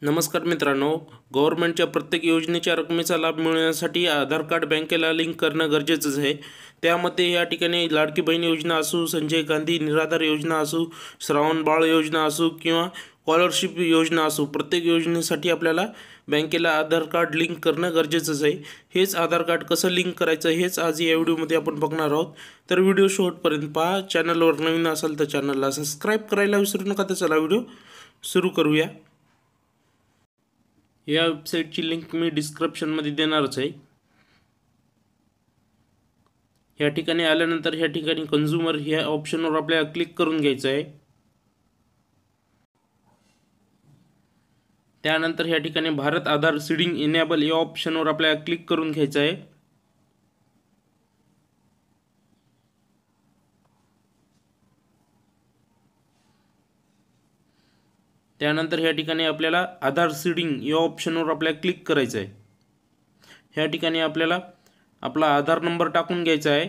नमस्कार मित्रांनो, गव्हर्नमेंटच्या प्रत्येक योजनेच्या रकमेचा लाभ मिळवण्यासाठी आधार कार्ड बँकेला लिंक करणं गरजेचंच आहे। त्यामध्ये या ठिकाणी लाडकी बहीण योजना असो, संजय गांधी निराधार योजना असो, श्रावण बाळ योजना असो किंवा स्कॉलरशिप योजना असो, प्रत्येक योजनेसाठी आपल्याला बँकेला आधार कार्ड लिंक करणं गरजेचंच आहे। हेच आधार कार्ड कसं लिंक करायचं हेच आज या व्हिडिओमध्ये आपण बघणार आहोत। तर व्हिडिओ शेवटपर्यंत पहा। चॅनलवर नवीन असाल तर चॅनलला सबस्क्राईब करायला विसरू नका। तर चला व्हिडिओ सुरू करूया। या वेबसाईटची लिंक मी डिस्क्रिप्शनमध्ये देणारच आहे। या ठिकाणी आल्यानंतर या ठिकाणी कंझ्युमर ह्या ऑप्शनवर आपल्याला क्लिक करून घ्यायचं आहे। त्यानंतर या ठिकाणी भारत आधार सीडिंग इनेबल या ऑप्शनवर आपल्याला क्लिक करून घ्यायचं आहे। त्यानंतर या ठिकाणी आपल्याला आधार सीडिंग या ऑप्शनवर आपल्याला क्लिक करायचं आहे। ह्या ठिकाणी आपल्याला आपला आधार नंबर टाकून घ्यायचा आहे।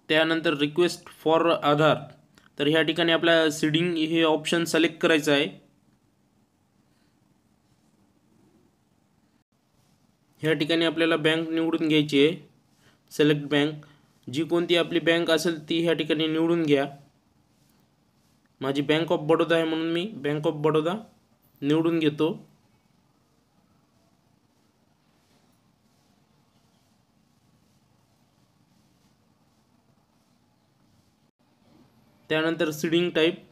त्यानंतर रिक्वेस्ट फॉर आधार, तर ह्या ठिकाणी आपल्याला सीडिंग हे ऑप्शन सिलेक्ट करायचं आहे। ह्या ठिकाणी आपल्याला बँक निवडून घ्यायची आहे। सिलेक्ट बँक, जी कोणती आपली बँक असेल ती ह्या ठिकाणी निवडून घ्या। माझी बँक ऑफ बडोदा आहे म्हणून मी बँक ऑफ बडोदा निवडून घेतो। त्यानंतर सीडिंग टाईप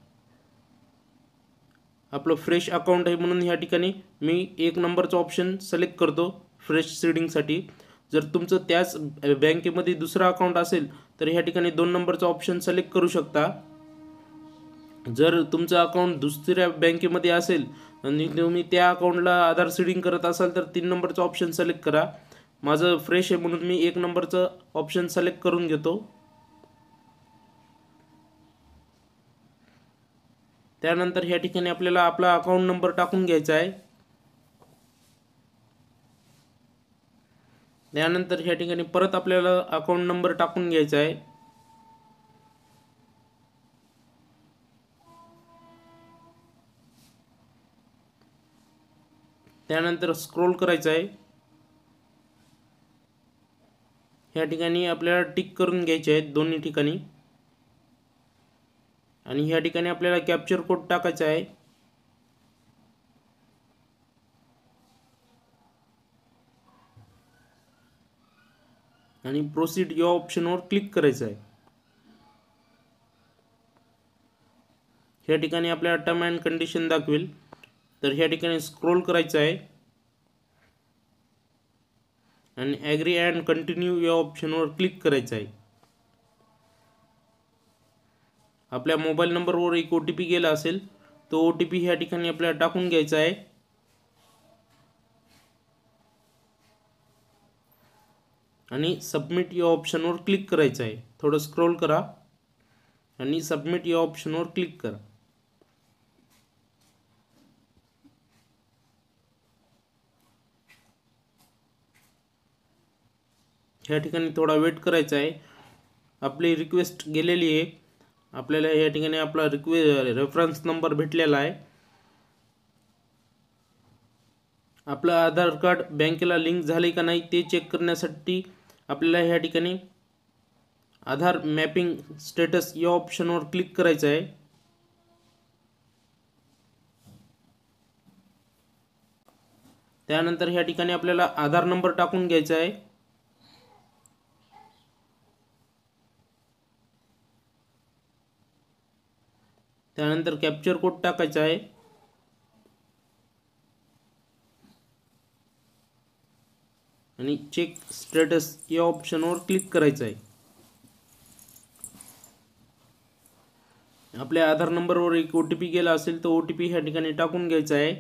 आपलं फ्रेश अकाउंट आहे म्हणून ह्या ठिकाणी मी 1 नंबरचा ऑप्शन सिलेक्ट करतो फ्रेश सीडिंगसाठी। जर तुमचं त्याच बँकेमध्ये दुसरा अकाउंट असेल तर ह्या ठिकाणी 2 नंबरचा ऑप्शन सिलेक्ट करू शकता। जर तुमचं अकाउंट दुसऱ्या बँकेमध्ये असेल आणि तुम्ही त्या अकाउंटला आधार सीडिंग करत असाल तर 3 नंबरचा ऑप्शन सिलेक्ट करा। माझं फ्रेश आहे म्हणून मी 1 नंबरचं ऑप्शन सिलेक्ट करून घेतो। त्यानंतर ह्या ठिकाणी आपल्याला आपला अकाउंट नंबर टाकून घ्यायचा आहे। त्यानंतर ह्या ठिकाणी परत आपल्याला अकाउंट नंबर टाकून घ्यायचा आहे। त्यानंतर स्क्रोल करायचं आहे। ह्या ठिकाणी आपल्याला टिक करून घ्यायचे आहेत दोन्ही ठिकाणी आणि ह्या ठिकाणी आपल्याला कॅप्चर कोड टाकायचा आहे। आणि प्रोसीड या ऑप्शनवर क्लिक करायचं आहे। ह्या ठिकाणी आपल्याला टर्म अँड कंडिशन दाखवेल, तर ह्या ठिकाणी स्क्रोल करायचं आहे आणि ॲग्री अँड कंटिन्यू या ऑप्शनवर क्लिक करायचं आहे। आपल्या मोबाईल नंबरवर एक OTP गेला असेल, तो OTP ह्या ठिकाणी आपल्याला टाकून घ्यायचा आहे। आणि सबमिट या ऑप्शनवर क्लिक करायचं आहे। थोडं स्क्रोल करा आणि सबमिट या ऑप्शनवर क्लिक करा। ह्या ठिकाणी थोडा वेट करायचा आहे। आपली रिक्वेस्ट गेलेली आहे। आपल्याला या ठिकाणी आपला रेफरन्स नंबर भेटलेला आहे। आपलं आधार कार्ड बँकेला लिंक झाले का नाही ते चेक करण्यासाठी आपल्याला ह्या ठिकाणी आधार मॅपिंग स्टेटस या ऑप्शनवर क्लिक करायचं आहे। त्यानंतर ह्या ठिकाणी आपल्याला आधार नंबर टाकून घ्यायचा आहे। त्यानंतर कॅप्चर कोड टाकायचा आहे आणि चेक स्टेटस या ऑप्शनवर क्लिक करायचं आहे। आपल्या आधार नंबरवर एक OTP गेला असेल तो OTP ह्या ठिकाणी टाकून घ्यायचा आहे।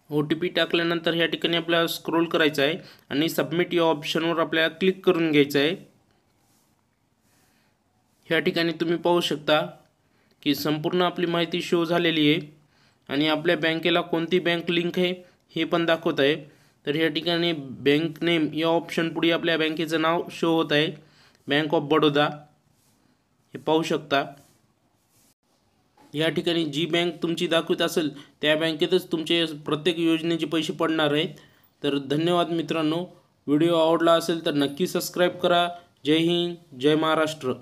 OTP टाकल्यानंतर ह्या ठिकाणी आपल्याला स्क्रोल करायचं आहे आणि सबमिट या ऑप्शनवर आपल्याला क्लिक करून घ्यायचं आहे। ह्या ठिकाणी तुम्ही पाहू शकता की संपूर्ण आपली माहिती शो झालेली आहे आणि आपल्या बँकेला कोणती बँक लिंक आहे हे पण दाखवत आहे। तर या ठिकाणी बँक नेम या ऑप्शन पुढे आपल्या बँकेचं नाव शो होत आहे, बँक ऑफ बडोदा, हे पाहू शकता. या ठिकाणी जी बँक तुमची दाखवत असेल त्या बँकेतच तुमचे प्रत्येक योजनेचे पैसे पडणार आहेत. तर धन्यवाद मित्रांनो. व्हिडिओ आवडला असेल तर नक्की सबस्क्राईब करा. जय हिंद, जय महाराष्ट्र.